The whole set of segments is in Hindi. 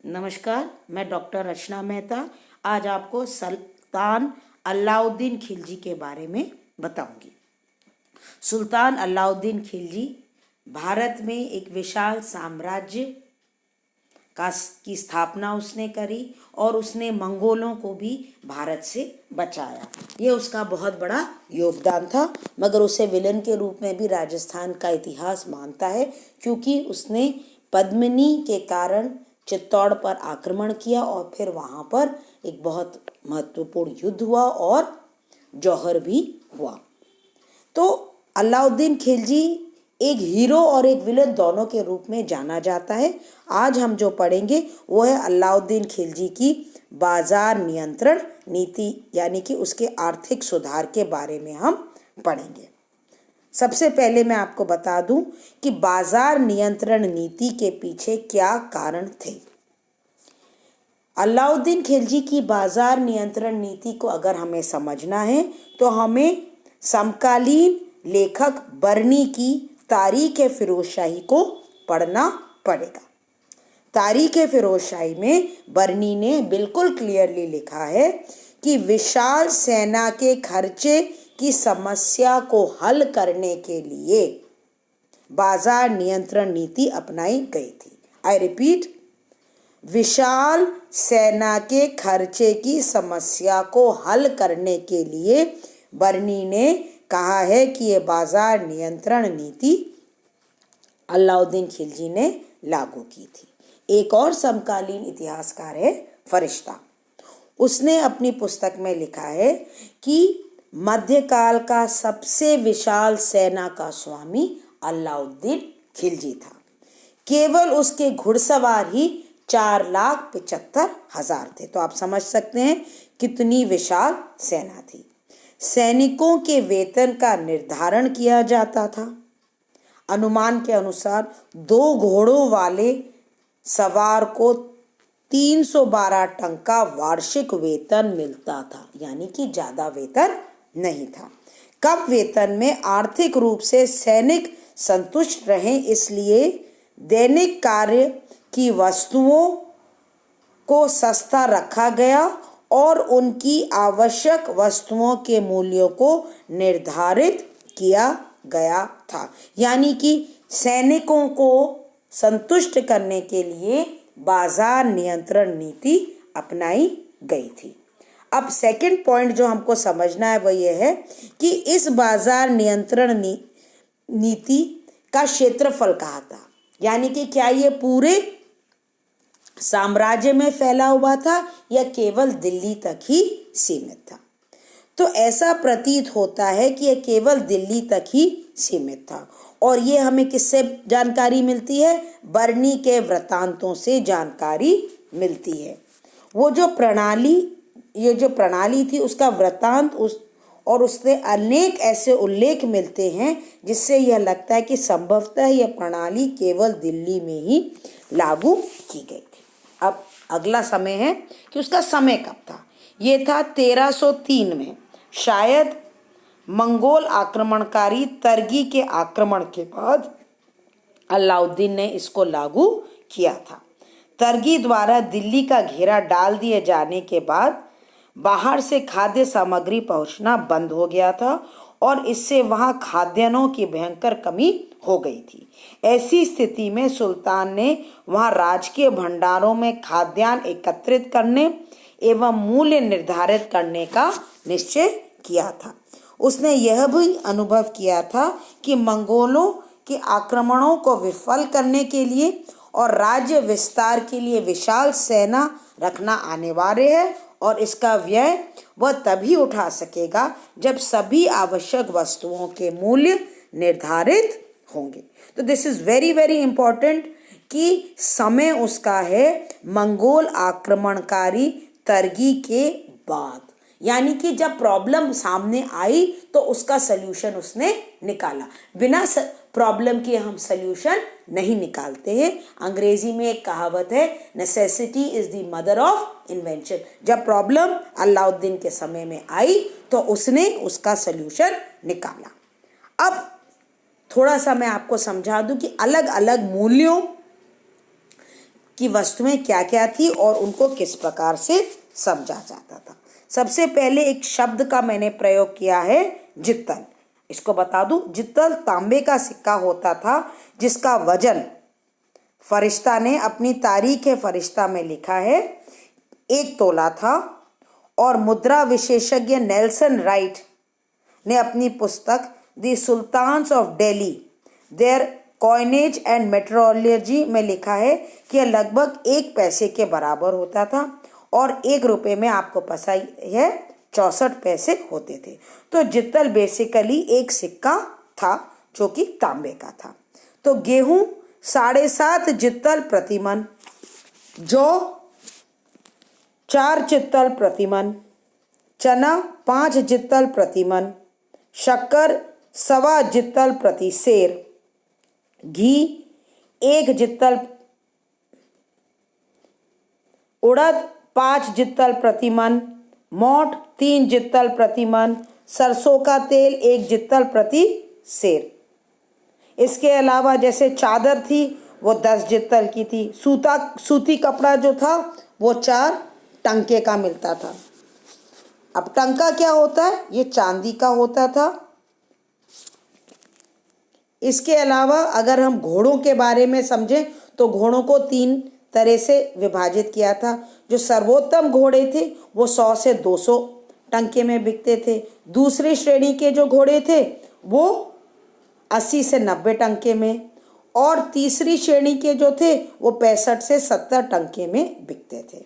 नमस्कार, मैं डॉक्टर रचना मेहता आज आपको सुल्तान अलाउद्दीन खिलजी के बारे में बताऊंगी। सुल्तान अलाउद्दीन खिलजी भारत में एक विशाल साम्राज्य की स्थापना उसने करी और उसने मंगोलों को भी भारत से बचाया। ये उसका बहुत बड़ा योगदान था, मगर उसे विलन के रूप में भी राजस्थान का इतिहास मानता है, क्योंकि उसने पद्मिनी के कारण चित्तौड़ पर आक्रमण किया और फिर वहाँ पर एक बहुत महत्वपूर्ण युद्ध हुआ और जौहर भी हुआ। तो अलाउद्दीन खिलजी एक हीरो और एक विलन दोनों के रूप में जाना जाता है। आज हम जो पढ़ेंगे वो है अलाउद्दीन खिलजी की बाजार नियंत्रण नीति, यानी कि उसके आर्थिक सुधार के बारे में हम पढ़ेंगे। सबसे पहले मैं आपको बता दूं कि बाजार नियंत्रण नीति के पीछे क्या कारण थे। अलाउद्दीन खिलजी की बाजार नियंत्रण नीति को अगर हमें समझना है तो हमें समकालीन लेखक बर्नी की तारीख़-ए-फ़िरोज़शाही को पढ़ना पड़ेगा। तारीख़-ए-फ़िरोज़शाही में बर्नी ने बिल्कुल क्लियरली लिखा है कि विशाल सेना के खर्चे की समस्या को हल करने के लिए बाजार नियंत्रण नीति अपनाई गई थी। आई रिपीट, विशाल सेना के खर्चे की समस्या को हल करने के लिए बर्नी ने कहा है कि ये बाजार नियंत्रण नीति अलाउद्दीन खिलजी ने लागू की थी। एक और समकालीन इतिहासकार है फरिश्ता। उसने अपनी पुस्तक में लिखा है कि मध्यकाल का सबसे विशाल सेना का स्वामी अलाउद्दीन खिलजी था। केवल उसके घुड़सवार ही 4,75,000 थे। तो आप समझ सकते हैं कितनी विशाल सेना थी। सैनिकों के वेतन का निर्धारण किया जाता था। अनुमान के अनुसार 2 घोड़ों वाले सवार को 312 टंक का वार्षिक वेतन मिलता था, यानी कि ज़्यादा वेतन नहीं था। कम वेतन में आर्थिक रूप से सैनिक संतुष्ट रहें, इसलिए दैनिक कार्य की वस्तुओं को सस्ता रखा गया और उनकी आवश्यक वस्तुओं के मूल्यों को निर्धारित किया गया था। यानी कि सैनिकों को संतुष्ट करने के लिए बाजार नियंत्रण नीति अपनाई गई थी। अब सेकंड पॉइंट जो हमको समझना है वो ये है कि इस बाजार नियंत्रण नीति का क्षेत्रफल कहाँ था, यानी कि क्या ये पूरे साम्राज्य में फैला हुआ था या केवल दिल्ली तक ही सीमित था। तो ऐसा प्रतीत होता है कि यह केवल दिल्ली तक ही सीमित था, और ये हमें किससे जानकारी मिलती है? बर्नी के वृत्तांतों से जानकारी मिलती है। ये जो प्रणाली थी उसका वृत्तांत और उससे अनेक ऐसे उल्लेख मिलते हैं जिससे यह लगता है कि संभवतः यह प्रणाली केवल दिल्ली में ही लागू की गई थी। अब अगला समय है कि उसका समय कब था। ये था 1303 में। शायद मंगोल आक्रमणकारी तरगी के आक्रमण के बाद अलाउद्दीन ने इसको लागू किया था। तरगी द्वारा दिल्ली का घेरा डाल दिए जाने के बाद बाहर से खाद्य सामग्री पहुंचना बंद हो गया था और इससे वहां खाद्यान्नों की भयंकर कमी हो गई थी। ऐसी स्थिति में सुल्तान ने वहां राजकीय भंडारों में खाद्यान्न एकत्रित करने एवं मूल्य निर्धारित करने का निश्चय किया था। उसने यह भी अनुभव किया था कि मंगोलों के आक्रमणों को विफल करने के लिए और राज्य विस्तार के लिए विशाल सेना रखना अनिवार्य है, और इसका व्यय वह तभी उठा सकेगा जब सभी आवश्यक वस्तुओं के मूल्य निर्धारित होंगे। तो this is very very important कि समय उसका है मंगोल आक्रमणकारी तरगी के बाद, यानी कि जब प्रॉब्लम सामने आई तो उसका सल्यूशन उसने निकाला। बिना प्रॉब्लम के हम सल्यूशन नहीं निकालते हैं। अंग्रेजी में एक कहावत है, necessity is the mother of invention. जब प्रॉब्लम अलाउद्दीन के समय में आई तो उसने उसका सल्यूशन निकाला। अब थोड़ा सा मैं आपको समझा दूं कि अलग अलग मूल्यों कि वस्तुएं क्या क्या थी और उनको किस प्रकार से समझा जाता था। सबसे पहले एक शब्द का मैंने प्रयोग किया है, जित्तल। इसको बता दूं, जित्तल तांबे का सिक्का होता था जिसका वजन, फरिश्ता ने अपनी तारीख फरिश्ता में लिखा है, 1 तोला था। और मुद्रा विशेषज्ञ नेल्सन राइट ने अपनी पुस्तक the sultans of Delhi their coinage and metrology में लिखा है कि यह लगभग 1 पैसे के बराबर होता था और 1 रुपये में आपको पता ही है 64 पैसे होते थे। तो जित्तल बेसिकली एक सिक्का था जो कि तांबे का था। तो गेहूं 7.5 जित्तल प्रतिमन, जौ 4 जित्तल प्रतिमन, चना 5 जित्तल प्रतिमन, शक्कर 1.25 जित्तल प्रति सेर, घी 1 जित्तल, उड़द 5 जित्तल प्रतिमन, मोठ 3 जित्तल प्रतिमन, सरसों का तेल 1 जित्तल प्रति सेर। इसके अलावा जैसे चादर थी वो 10 जित्तल की थी, सूती कपड़ा जो था वो 4 टंके का मिलता था। अब टंका क्या होता है, ये चांदी का होता था। इसके अलावा अगर हम घोड़ों के बारे में समझें तो घोड़ों को 3 तरह से विभाजित किया था। जो सर्वोत्तम घोड़े थे वो 100 से 200 टंके में बिकते थे। दूसरी श्रेणी के जो घोड़े थे वो 80 से 90 टंके में, और तीसरी श्रेणी के जो थे वो 65 से 70 टंके में बिकते थे।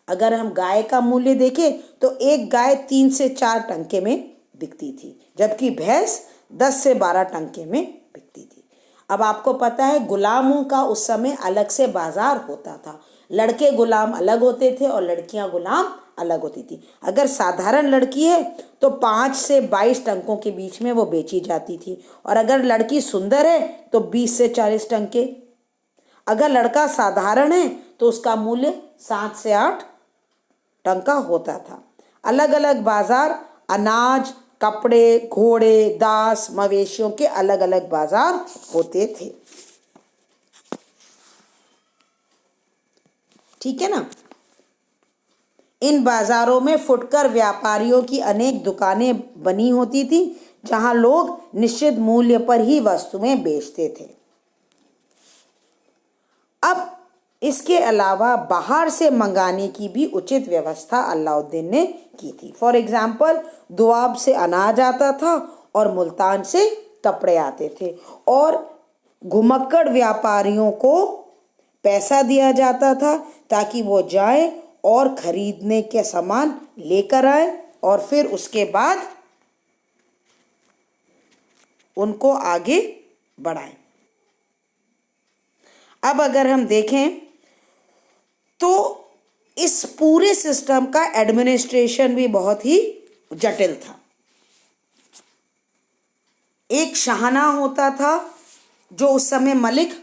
अगर हम गाय का मूल्य देखें तो एक गाय 3 से 4 टंके में बिकती थी, जबकि भैंस 10 से 12 टंके में बिकती थी। अब आपको पता है गुलामों का उस समय अलग से बाजार होता था। लड़के गुलाम अलग होते थे और लड़कियां गुलाम अलग होती थी। अगर साधारण लड़की है तो 5 से 22 टंकों के बीच में वो बेची जाती थी, और अगर लड़की सुंदर है तो 20 से 40 टंके। अगर लड़का साधारण है तो उसका मूल्य 7 से 8 टंका होता था। अलग अलग बाजार अनाज, कपड़े, घोड़े, दास, मवेशियों के अलग अलग बाजार होते थे। ठीक है ना। इन बाजारों में फुटकर व्यापारियों की अनेक दुकानें बनी होती थी जहां लोग निश्चित मूल्य पर ही वस्तुएं बेचते थे। अब इसके अलावा बाहर से मंगाने की भी उचित व्यवस्था अलाउद्दीन ने की थी। फॉर एग्जाम्पल, दुआब से अनाज आता था और मुल्तान से कपड़े आते थे, और घुमक्कड़ व्यापारियों को पैसा दिया जाता था ताकि वो जाए और खरीदने के सामान लेकर आए और फिर उसके बाद उनको आगे बढ़ाएं। अब अगर हम देखें तो इस पूरे सिस्टम का एडमिनिस्ट्रेशन भी बहुत ही जटिल था। एक शाहना होता था जो उस समय मलिक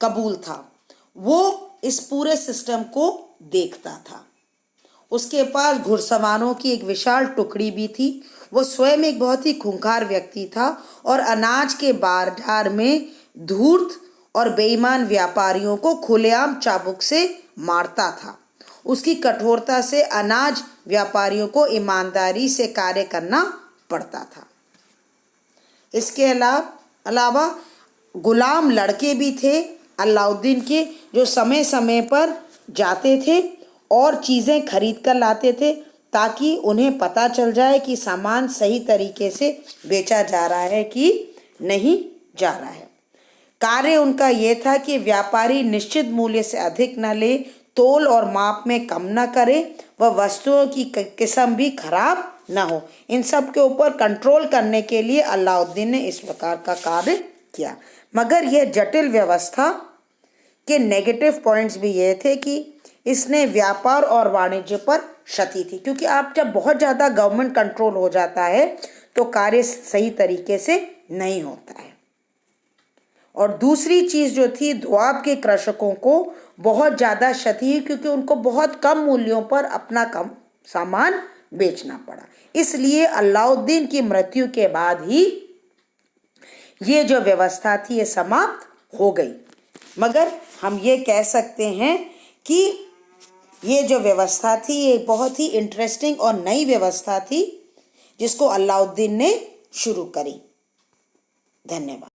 कबूल था, वो इस पूरे सिस्टम को देखता था। उसके पास घुड़सवारों की एक विशाल टुकड़ी भी थी। वो स्वयं एक बहुत ही खूंखार व्यक्ति था और अनाज के बाजार में धूर्त और बेईमान व्यापारियों को खुलेआम चाबुक से मारता था। उसकी कठोरता से अनाज व्यापारियों को ईमानदारी से कार्य करना पड़ता था। इसके अलावा गुलाम लड़के भी थे अलाउद्दीन के, जो समय समय पर जाते थे और चीज़ें खरीद कर लाते थे ताकि उन्हें पता चल जाए कि सामान सही तरीके से बेचा जा रहा है कि नहीं जा रहा है। कार्य उनका ये था कि व्यापारी निश्चित मूल्य से अधिक न ले, तोल और माप में कम न करे, वह वस्तुओं की किस्म भी खराब न हो। इन सब के ऊपर कंट्रोल करने के लिए अलाउद्दीन ने इस प्रकार का कार्य किया। मगर यह जटिल व्यवस्था के नेगेटिव पॉइंट्स भी ये थे कि इसने व्यापार और वाणिज्य पर क्षति थी, क्योंकि आप जब बहुत ज़्यादा गवर्नमेंट कंट्रोल हो जाता है तो कार्य सही तरीके से नहीं होता है। और दूसरी चीज़ जो थी, दुआब के कृषकों को बहुत ज़्यादा क्षति हुई क्योंकि उनको बहुत कम मूल्यों पर अपना कम सामान बेचना पड़ा। इसलिए अलाउद्दीन की मृत्यु के बाद ही ये जो व्यवस्था थी ये समाप्त हो गई। मगर हम ये कह सकते हैं कि ये जो व्यवस्था थी ये बहुत ही इंटरेस्टिंग और नई व्यवस्था थी जिसको अलाउद्दीन ने शुरू करी। धन्यवाद।